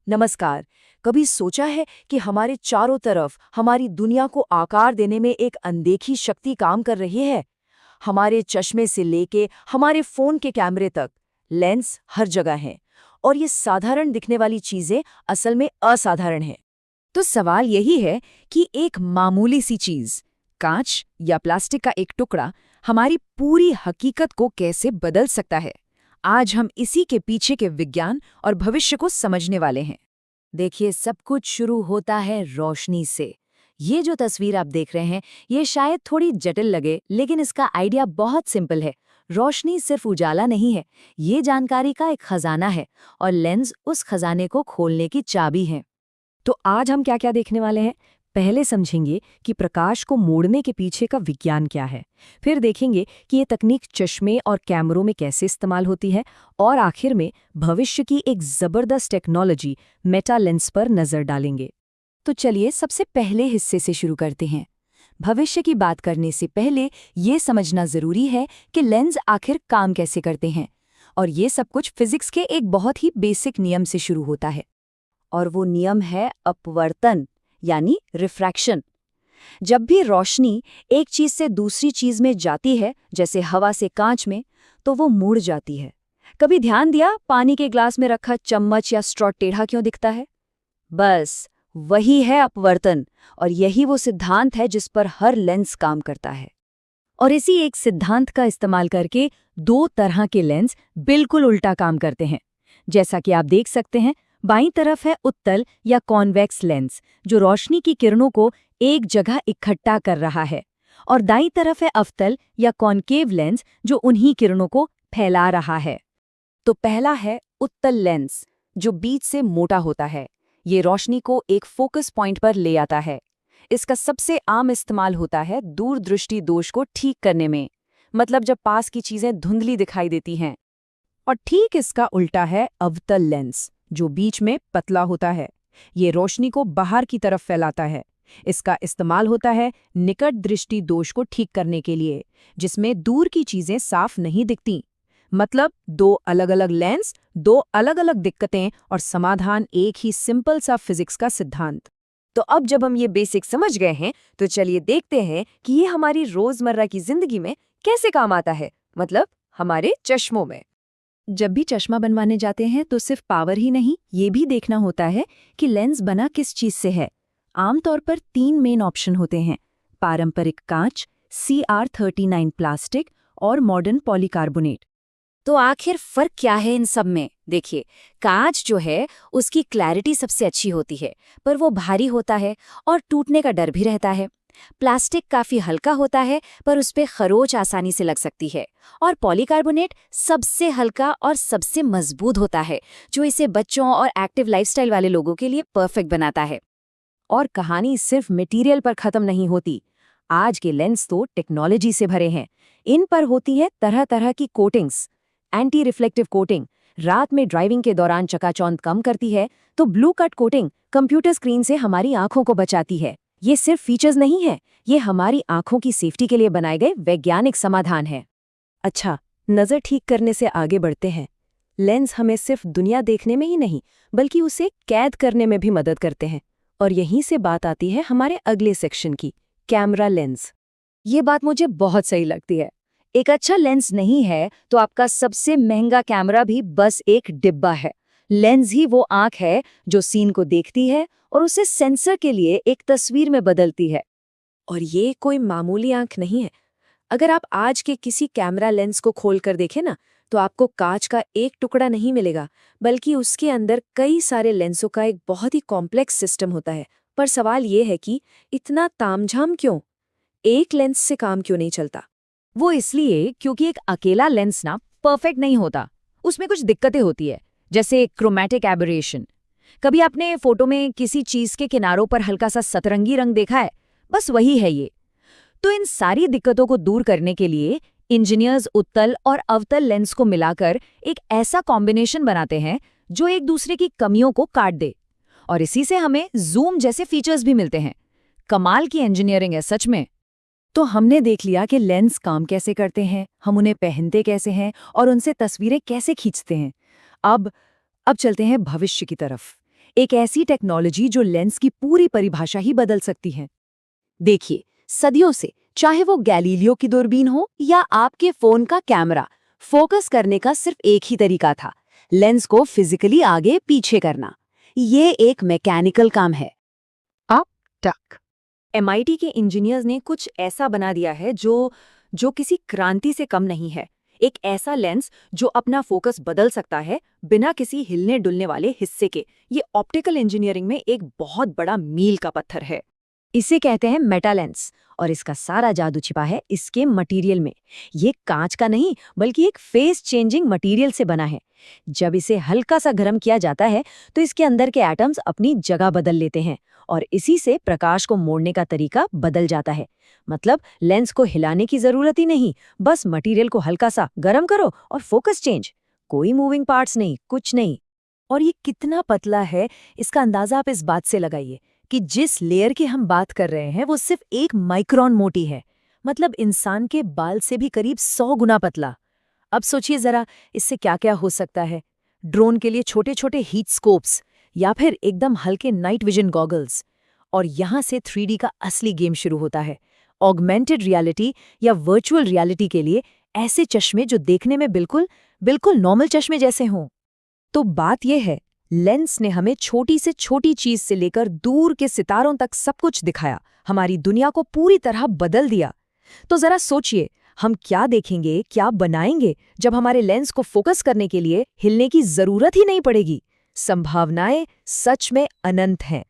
नमस्कार। कभी सोचा है कि हमारे चारों तरफ हमारी दुनिया को आकार देने में एक अनदेखी शक्ति काम कर रही है? हमारे चश्मे से लेके हमारे फोन के कैमरे तक लेंस हर जगह हैं और ये साधारण दिखने वाली चीजें असल में असाधारण हैं। तो सवाल यही है कि एक मामूली सी चीज, कांच या प्लास्टिक का एक टुकड़ा, हमारी पूरी हकीकत को कैसे बदल सकता है। आज हम इसी के पीछे के विज्ञान और भविष्य को समझने वाले हैं। देखिए, सब कुछ शुरू होता है रोशनी से। ये जो तस्वीर आप देख रहे हैं, ये शायद थोड़ी जटिल लगे, लेकिन इसका आइडिया बहुत सिंपल है। रोशनी सिर्फ उजाला नहीं है, ये जानकारी का एक खजाना है और लेंस उस खजाने को खोलने की चाबी है। तो आज हम क्या-क्या देखने वाले हैं? पहले समझेंगे कि प्रकाश को मोड़ने के पीछे का विज्ञान क्या है। फिर देखेंगे कि ये तकनीक चश्मे और कैमरों में कैसे इस्तेमाल होती है, और आखिर में भविष्य की एक जबरदस्त टेक्नोलॉजी मेटा लेंस पर नजर डालेंगे। तो चलिए सबसे पहले हिस्से से शुरू करते हैं। भविष्य की बात करने से पहले ये समझना जरूरी है कि लेंस आखिर काम कैसे करते हैं, और ये सब कुछ फिजिक्स के एक बहुत ही बेसिक नियम से शुरू होता है। और वो नियम है अपवर्तन, यानी रिफ्रैक्शन। जब भी रोशनी एक चीज से दूसरी चीज में जाती है, जैसे हवा से कांच में, तो वो मुड़ जाती है। कभी ध्यान दिया पानी के ग्लास में रखा चम्मच या स्ट्रॉ टेढ़ा क्यों दिखता है? बस वही है अपवर्तन, और यही वो सिद्धांत है जिस पर हर लेंस काम करता है। और इसी एक सिद्धांत का इस्तेमाल करके दो तरह के लेंस बिल्कुल उल्टा काम करते हैं। जैसा कि आप देख सकते हैं, बाईं तरफ है उत्तल या कॉन्वेक्स लेंस, जो रोशनी की किरणों को एक जगह इकट्ठा कर रहा है, और दाईं तरफ है अवतल या कॉन्केव लेंस, जो उन्हीं किरणों को फैला रहा है। तो पहला है उत्तल लेंस, जो बीच से मोटा होता है। ये रोशनी को एक फोकस पॉइंट पर ले आता है। इसका सबसे आम इस्तेमाल होता है दूरदृष्टि दोष को ठीक करने में, मतलब जब पास की चीजें धुंधली दिखाई देती हैं। और ठीक इसका उल्टा है अवतल लेंस, जो बीच में पतला होता है। ये रोशनी को बाहर की तरफ फैलाता है। इसका इस्तेमाल होता है निकट दृष्टि दोष को ठीक करने के लिए, जिसमें दूर की चीजें साफ नहीं दिखती। मतलब दो अलग अलग लेंस, दो अलग अलग दिक्कतें, और समाधान एक ही सिंपल सा फिजिक्स का सिद्धांत। तो अब जब हम ये बेसिक समझ गए हैं, तो चलिए देखते हैं कि ये हमारी रोजमर्रा की जिंदगी में कैसे काम आता है, मतलब हमारे चश्मों में। जब भी चश्मा बनवाने जाते हैं तो सिर्फ पावर ही नहीं, ये भी देखना होता है कि लेंस बना किस चीज से है। आमतौर पर 3 मेन ऑप्शन होते हैं: पारंपरिक कांच, CR39 प्लास्टिक और मॉडर्न पॉलीकार्बोनेट। तो आखिर फर्क क्या है इन सब में? देखिए, कांच जो है उसकी क्लैरिटी सबसे अच्छी होती है, पर वो भारी होता है और टूटने का डर भी रहता है। प्लास्टिक काफी हल्का होता है, पर उस पे खरोंच आसानी से लग सकती है। और पॉलीकार्बोनेट सबसे हल्का और सबसे मजबूत होता है, जो इसे बच्चों और एक्टिव लाइफस्टाइल वाले लोगों के लिए परफेक्ट बनाता है। और कहानी सिर्फ मटेरियल पर खत्म नहीं होती। आज के लेंस तो टेक्नोलॉजी से भरे हैं। इन पर होती है तरह तरह की कोटिंग्स। एंटी रिफ्लेक्टिव कोटिंग रात में ड्राइविंग के दौरान चकाचौंध कम करती है, तो blue cut coating computer screen से हमारी आंखों को बचाती है। ये सिर्फ फीचर्स नहीं है, ये हमारी आंखों की सेफ्टी के लिए बनाए गए वैज्ञानिक समाधान है। अच्छा, नज़र ठीक करने से आगे बढ़ते हैं। लेंस हमें सिर्फ दुनिया देखने में ही नहीं, बल्कि उसे कैद करने में भी मदद करते हैं। और यहीं से बात आती है हमारे अगले सेक्शन की, कैमरा लेंस। ये बात मुझे बहुत सही लगती है। एक अच्छा लेंस नहीं है तो आपका सबसे महंगा कैमरा भी बस एक डिब्बा है। लेंस ही वो आंख है जो सीन को देखती है और उसे सेंसर के लिए एक तस्वीर में बदलती है। और ये कोई मामूली आंख नहीं है। अगर आप आज के किसी कैमरा लेंस को खोलकर देखें ना, तो आपको कांच का एक टुकड़ा नहीं मिलेगा, बल्कि उसके अंदर कई सारे लेंसों का एक बहुत ही कॉम्प्लेक्स सिस्टम होता है। पर सवाल ये है कि इतना तामझाम क्यों? एक लेंस से काम क्यों नहीं चलता? वो इसलिए क्योंकि एक अकेला लेंस ना परफेक्ट नहीं होता। उसमें कुछ दिक्कतें होती है, जैसे क्रोमैटिक एबरेशन। कभी आपने फोटो में किसी चीज के किनारों पर हल्का सा सतरंगी रंग देखा है? बस वही है ये। तो इन सारी दिक्कतों को दूर करने के लिए इंजीनियर्स उत्तल और अवतल लेंस को मिलाकर एक ऐसा कॉम्बिनेशन बनाते हैं जो एक दूसरे की कमियों को काट दे, और इसी से हमें जूम जैसे फीचर्स भी मिलते हैं। कमाल की इंजीनियरिंग है सच में। तो हमने देख लिया कि लेंस काम कैसे करते हैं, हम उन्हें पहनते कैसे हैं और उनसे तस्वीरें कैसे खींचते हैं। अब चलते हैं भविष्य की तरफ। एक ऐसी टेक्नोलॉजी जो लेंस की पूरी परिभाषा ही बदल सकती है। देखिए, सदियों से, चाहे वो गैलीलियो की दूरबीन हो या आपके फोन का कैमरा, फोकस करने का सिर्फ एक ही तरीका था, लेंस को फिजिकली आगे पीछे करना। ये एक मैकेनिकल काम है। अब तक MIT के इंजीनियर्स ने कुछ ऐसा बना दिया है जो किसी क्रांति से कम नहीं है। एक ऐसा लेंस जो अपना फोकस बदल सकता है बिना किसी हिलने डुलने वाले हिस्से के। ये ऑप्टिकल इंजीनियरिंग में एक बहुत बड़ा मील का पत्थर है। इसे कहते हैं मेटा लेंस, और इसका सारा जादू छिपा है इसके मटेरियल में। ये कांच का नहीं, बल्कि एक फेस चेंजिंग मटेरियल से बना है। जब इसे हल्का सा गर्म किया जाता है तो इसके अंदर के एटम्स अपनी जगह बदल लेते हैं, और इसी से प्रकाश को मोड़ने का तरीका बदल जाता है। मतलब लेंस को हिलाने की जरूरत ही नहीं, बस मटेरियल को हल्का सा गर्म करो और फोकस चेंज। कोई मूविंग पार्ट्स नहीं, कुछ नहीं। और ये कितना पतला है, इसका अंदाजा आप इस बात से लगाइए कि जिस लेयर की हम बात कर रहे हैं वो सिर्फ 1 माइक्रोन मोटी है। मतलब इंसान के बाल से भी करीब 100 गुना पतला। अब सोचिए जरा, इससे क्या क्या हो सकता है। ड्रोन के लिए छोटे छोटे हीट स्कोप्स, या फिर एकदम हल्के नाइट विजन गॉगल्स। और यहाँ से 3D का असली गेम शुरू होता है। ऑगमेंटेड रियलिटी या वर्चुअल रियलिटी के लिए ऐसे चश्मे जो देखने में बिल्कुल नॉर्मल चश्मे जैसे हों। तो बात यह है, लेंस ने हमें छोटी से छोटी चीज से लेकर दूर के सितारों तक सब कुछ दिखाया, हमारी दुनिया को पूरी तरह बदल दिया। तो जरा सोचिए, हम क्या देखेंगे, क्या बनाएंगे जब हमारे लेंस को फोकस करने के लिए हिलने की जरूरत ही नहीं पड़ेगी। संभावनाएं सच में अनंत हैं।